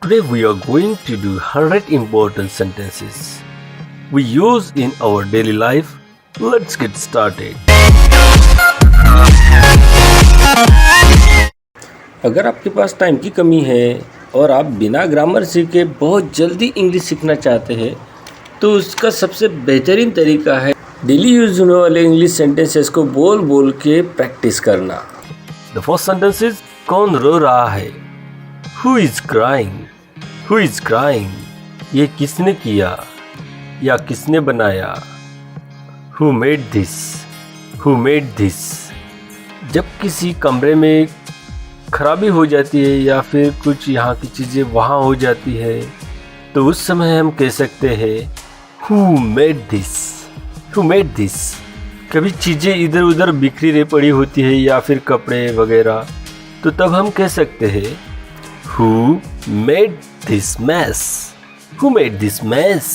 Today we are going to do 100 important sentences we use in our daily life. Let's get started. अगर आपके पास time की कमी है और आप बिना ग्रामर सीखे बहुत जल्दी इंग्लिश सीखना चाहते हैं तो उसका सबसे बेहतरीन तरीका है डेली यूज होने वाले इंग्लिश सेंटेंसेस को बोल बोल के प्रैक्टिस करना. द फर्स्ट सेंटेंस इज कौन रो रहा है. Who is crying? Who is crying? ये किसने किया या किसने बनाया. Who made this? Who made this? जब किसी कमरे में खराबी हो जाती है या फिर कुछ यहाँ की चीज़ें वहाँ हो जाती है तो उस समय हम कह सकते हैं Who made this? Who made this? कभी चीज़ें इधर उधर बिखरी रही पड़ी होती है या फिर कपड़े वगैरह तो तब हम कह सकते हैं Who made this mess? Who made this mess?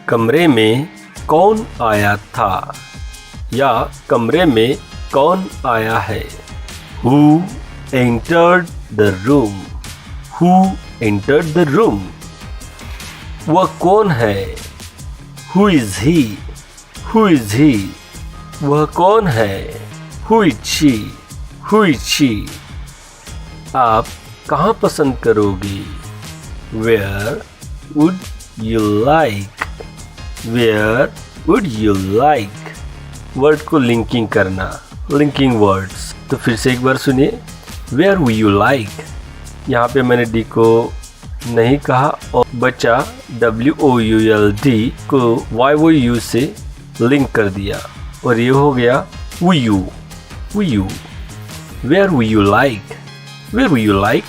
कमरे में कौन आया था या कमरे में कौन आया है. Who entered the room? Who entered the room? वह कौन है. Who is he? Who is he? वह कौन है. Who is she? Who is she? आप कहाँ पसंद करोगे. Where would you like? Where would you like? Word को लिंकिंग करना. Linking words. तो फिर से एक बार सुनिए. Where would you like? यहाँ पे मैंने डी को नहीं कहा और बचा WOULD को YOU से लिंक कर दिया और ये हो गया would you. Would you? Where would you like? Where would you like?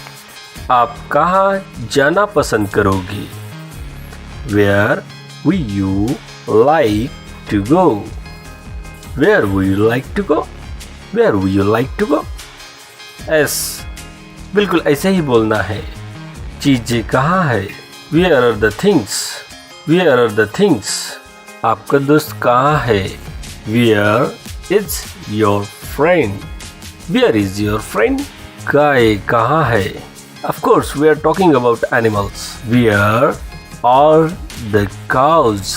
आप कहाँ जाना पसंद करोगे. Where would you like to go? Where would you like to go? Where would you like to go? S बिल्कुल ऐसे ही बोलना है. चीज़ें कहाँ है. Where are the things? Where are the things? आपका दोस्त कहाँ है. Where is your friend? Where is your friend? गाय कहाँ है. Of course, we are talking about animals. Where are the cows?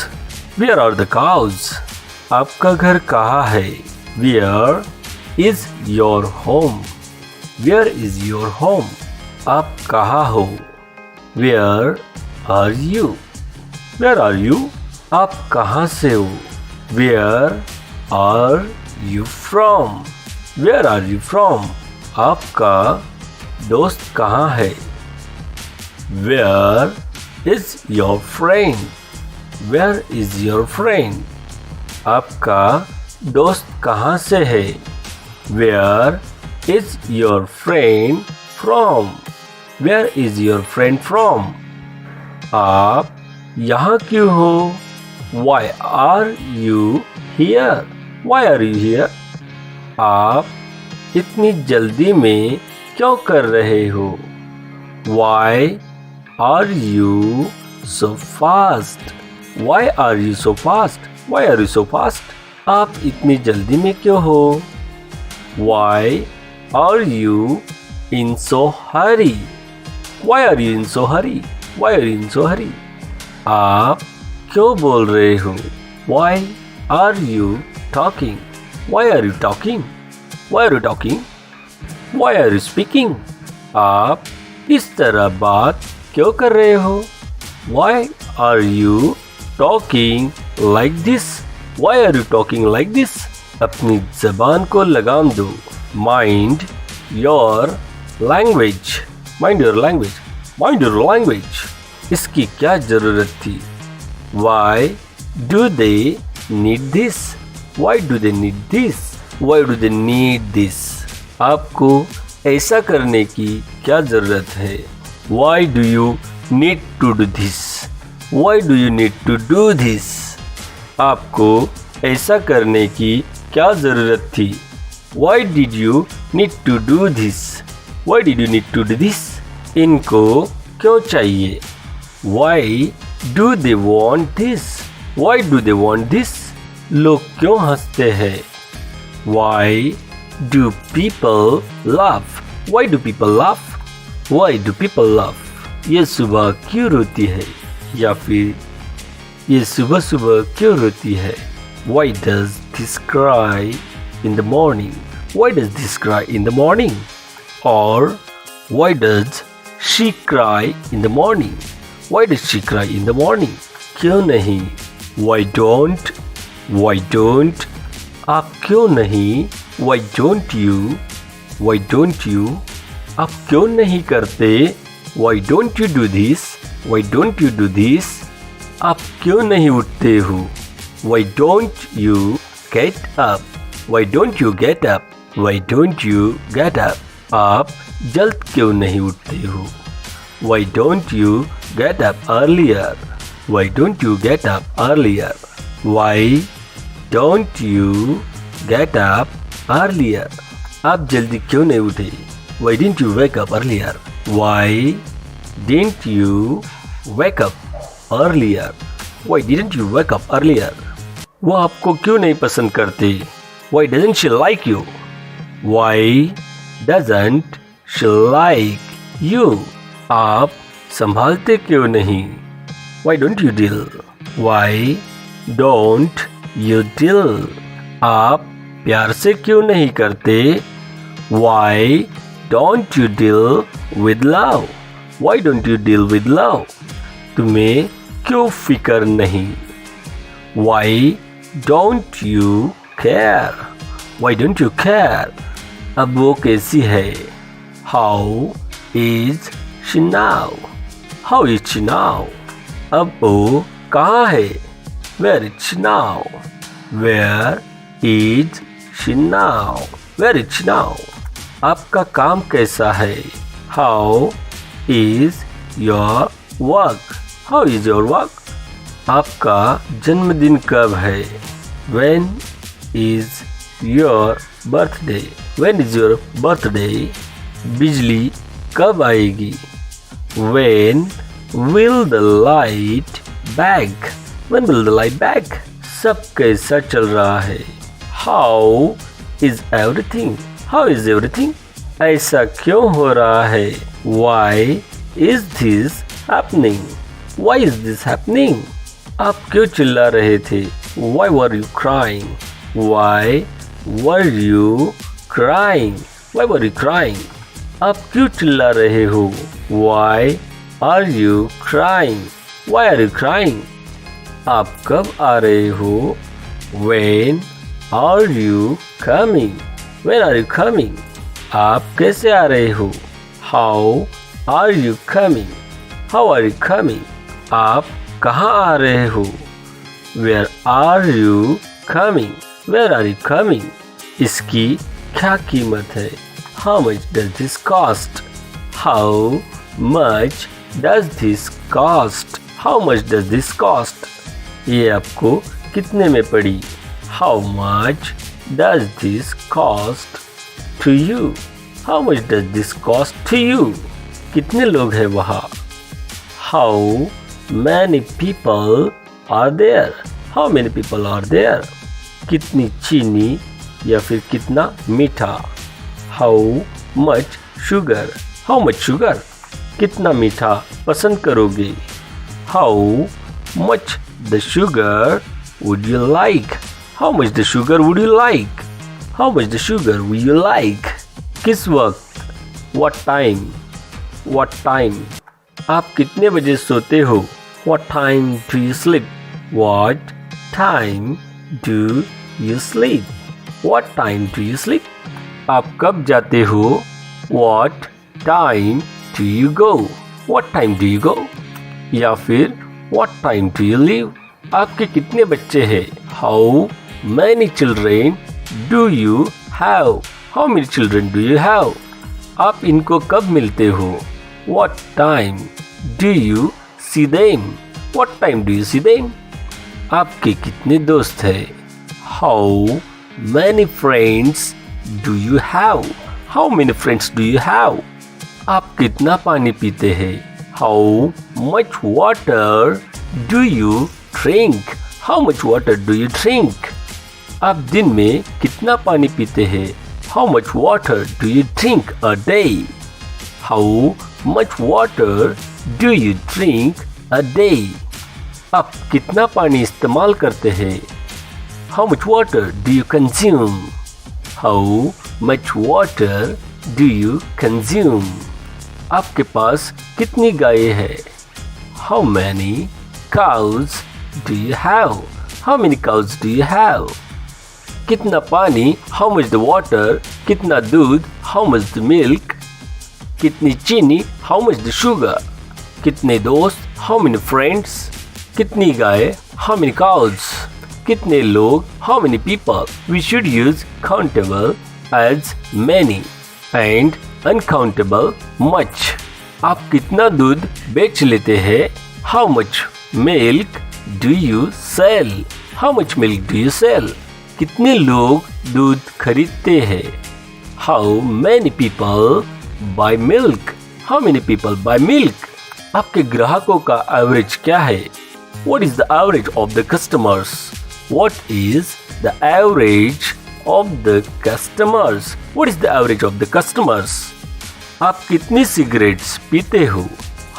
Where are the cows? आपका घर कहाँ है. Where is your home? Where is your home? आप कहाँ हो. Where are you? Where are you? आप कहाँ से हो. Where are you from? Where are you from? आपका दोस्त कहाँ है. Where is your friend? Where is your friend? आपका दोस्त कहाँ से है. Where is your friend from? Where is your friend from? आप यहाँ क्यों हो. Why are you here? Why are you here? आप इतनी जल्दी में क्यों कर रहे हो. Why are you so fast? Why are you so fast? Why are you so fast? आप इतनी जल्दी में क्यों हो. Why are you in so hurry? Why are you in so hurry? Why are you in so hurry? आप क्यों बोल रहे हो. Why are you talking? Why are you talking? Why are you talking? Why are you speaking? आप इस तरह बात क्यों कर रहे हो. Why are you talking like this? Why are you talking like this? अपनी ज़बान को लगाम दो. Mind your language. Mind your language. Mind your language. इसकी क्या ज़रूरत थी. Why do they need this? Why do they need this? Why do they need this? आपको ऐसा करने की क्या ज़रूरत है. Why do you need to do this? Why do you need to do this? आपको ऐसा करने की क्या ज़रूरत थी. Why did you need to do this? Why did you need to do this? इनको क्यों चाहिए. Why do they want this? Why do they want this? लोग क्यों हंसते हैं. Why do people laugh? Why do people laugh? Why do people laugh? ये सुबह क्यों रोती है, या फिर ये सुबह सुबह क्यों रोती है। Why does this cry in the morning? Why does this cry in the morning? Or why does she cry in the morning? Why does she cry in the morning? क्यों नहीं? Why don't? Why don't? आप क्यों नहीं? Why don't you? Why don't you? आप क्यों नहीं करते? Why don't you do this? Why don't you do this? आप क्यों नहीं उठते हो? Why don't you get up? Why don't you get up? Why don't you get up? आप जल्द क्यों नहीं उठते हो? Why don't you get up earlier? Why don't you get up earlier? Why don't you get up earlier? आप जल्दी क्यों नहीं उठे? Why didn't you wake up earlier? Why didn't you wake up earlier? Why didn't you wake up earlier? वो आपको क्यों नहीं पसंद करते? Why doesn't she like you? Why doesn't she like you? आप संभालते क्यों नहीं? Why don't you deal? Why don't you deal? आप प्यार से क्यों नहीं करते? Why don't you deal with love? Why don't you deal with love? तुम्हें क्यों फिक्र नहीं? Why don't you care? Why don't you care? अब वो कैसी है? How is she now? How is she now? अब वो कहाँ है? Where is she now? Where is she now? Where is she now? आपका काम कैसा है? How is your work? How is your work? आपका जन्मदिन कब है? When is your birthday? When is your birthday? बिजली कब आएगी? When will the light back? When will the light back? सब कैसा चल रहा है? How is everything? How is everything? ऐसा क्यों हो रहा है? Why is this happening? Why is this happening? आप क्यों चिल्ला रहे थे? Why were you crying? Why were you crying? Why were you crying? आप क्यों चिल्ला रहे हो? Why are you crying? Why are you crying? आप कब आ रहे हो? When are you coming? When are you coming? आप कैसे आ रहे हो? How are you coming? How are you coming? आप कहाँ आ रहे हो? Where are you coming? Where are you coming? इसकी क्या कीमत है? How much does this cost? How much does this cost? How much does this cost? ये आपको कितने में पड़ी? How much does this cost to you? How much does this cost to you? कितने लोग हैं वहाँ? How many people are there? How many people are there? कितनी चीनी या फिर कितना मीठा? How much sugar? How much sugar? कितना मीठा पसंद करोगे? How much the sugar would you like? How much the sugar would you like? How much the sugar would you like? किस वक्त? What time? What time? आप कितने बजे सोते हो? What time do you sleep? What time do you sleep? What time do you sleep? आप कब जाते हो? What time do you go? What time do you go? या फिर What time do you leave? आपके कितने बच्चे हैं? How many children do you have? How many children do you have? आप इनको कब मिलते हो? What time do you see them? What time do you see them? आपके कितने दोस्त हैं? How many friends do you have? How many friends do you have? आप कितना पानी पीते हैं? How much water do you drink? How much water do you drink? आप दिन में कितना पानी पीते हैं? How much water do you drink a day? How much water do you drink a day? आप कितना पानी इस्तेमाल करते हैं? How much water do you consume? How much water do you consume? आपके पास कितनी गायें हैं? How many cows do you have? How many cows do you have? कितना पानी? How much the water? कितना दूध? How much the milk? कितनी चीनी? How much the sugar? कितने दोस्त? How many friends? कितनी गाय? How many cows? कितने लोग? How many people? We should use countable as many and uncountable much. आप कितना दूध बेच लेते हैं? How much milk do you sell? How much milk do you sell? कितने लोग दूध खरीदते हैं? How many people buy milk? How many people buy milk? आपके ग्राहकों का एवरेज क्या है? What is the average of the customers? What is the average of the customers? What is the average of the customers? आप कितनी cigarettes पीते हो?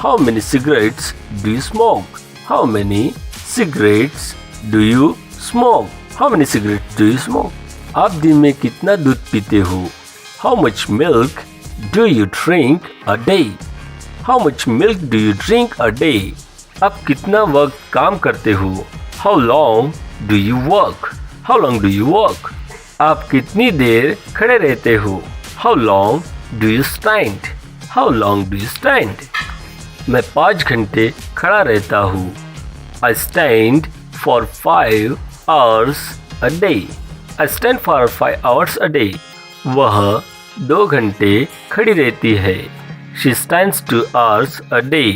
How many cigarettes do you smoke? How many cigarettes do you smoke? How many cigarettes do you smoke? आप दिन में कितना दूध पीते हो? How much milk do you drink a day? How much milk do you drink a day? आप कितना वक्त काम करते हो? How long do you work? How long do you work? आप कितनी देर खड़े रहते हो? How long do you stand? How long do you stand? मैं 5 घंटे खड़ा रहता हूँ. I stand for 5 hours a day. I stand for 5 hours a day. वह 2 घंटे खड़ी रहती है. She stands 2 hours a day.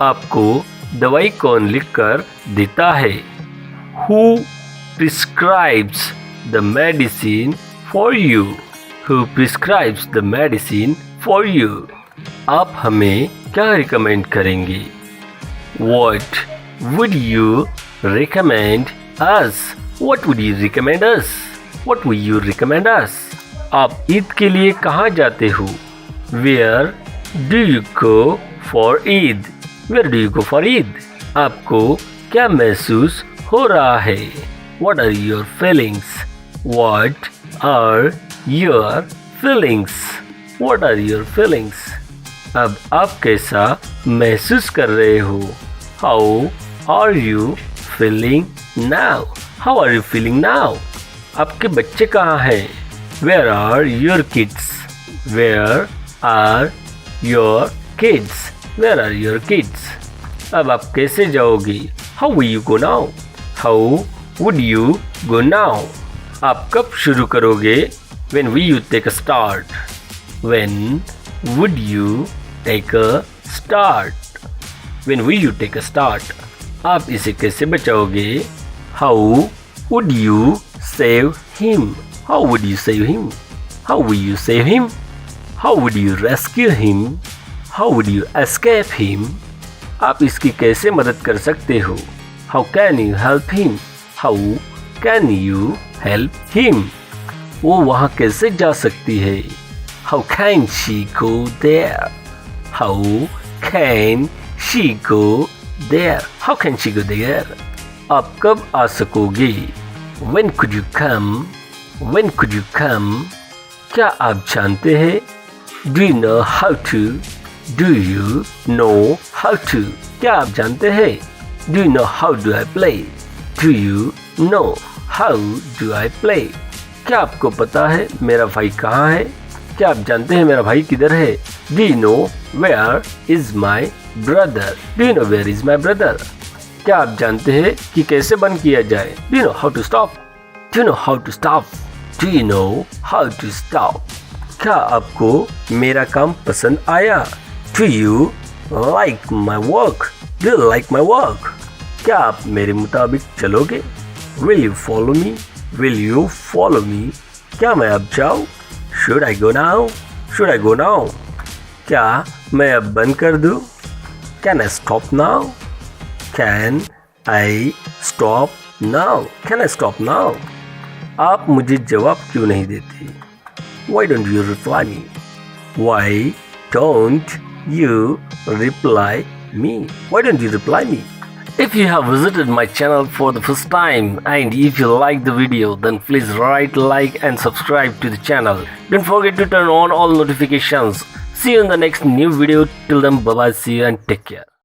आपको दवाई कौन लिखकर देता है? Who prescribes the medicine for you? Who prescribes the medicine for you? आप हमें क्या रिकमेंड करेंगे? What would you recommend us? What would you recommend us? What would you recommend us? आप ईद के लिए कहाँ जाते हो? Where do you go for Eid? Where do you go for Eid? आपको क्या महसूस हो रहा है? What are your feelings? What are your feelings? What are your feelings? अब आप कैसा महसूस कर रहे हो? How are you feeling now? How are you feeling now? आपके बच्चे कहाँ हैं? Where are your kids? Where are your kids? Where are your kids? अब आप कैसे जाओगे? How will you go now? How would you go now? आप कब शुरू करोगे? When will you take a start? When would you take a start? When will you take a start? आप इसे कैसे बचाओगे? How would you save him? How would you save him? How will you save him? How would you rescue him? How would you escape him? आप इसकी कैसे मदद कर सकते हो? How can you help him? How can you help him? वो वहाँ कैसे जा सकती है? How can she go there? How can she go there? How can she go there? आप कब आ सकोगे? When could you come? When could you come? क्या आप जानते हैं? Do you know how to? Do you know how to? क्या आप जानते हैं? Do you know how do I play? Do you know how do I play? क्या आपको पता है मेरा भाई कहाँ है? क्या आप जानते हैं मेरा भाई किधर है? Do you know where is my brother? Do you know where is my brother? क्या आप जानते हैं कि कैसे बंद किया जाए? Do you know how to stop? Do you know how to stop? Do you know how to stop? क्या आपको मेरा काम पसंद आया? Do you like my work? Do you like my work? क्या आप मेरे मुताबिक चलोगे? Will you follow me? Will you follow me? क्या मैं अब जाऊँ? Should I go now? Should I go now? क्या मैं अब बंद कर दूँ? Can I stop now? Can I stop now? Can I stop now? आप मुझे जवाब क्यों नहीं देते? Why don't you reply me? Why don't you reply me. Why don't you reply me? If you have visited my channel for the first time and if you like the video, then please write like and subscribe to the channel. Don't forget to turn on all notifications. See you in the next new video. Till then, bye bye, see you and take care.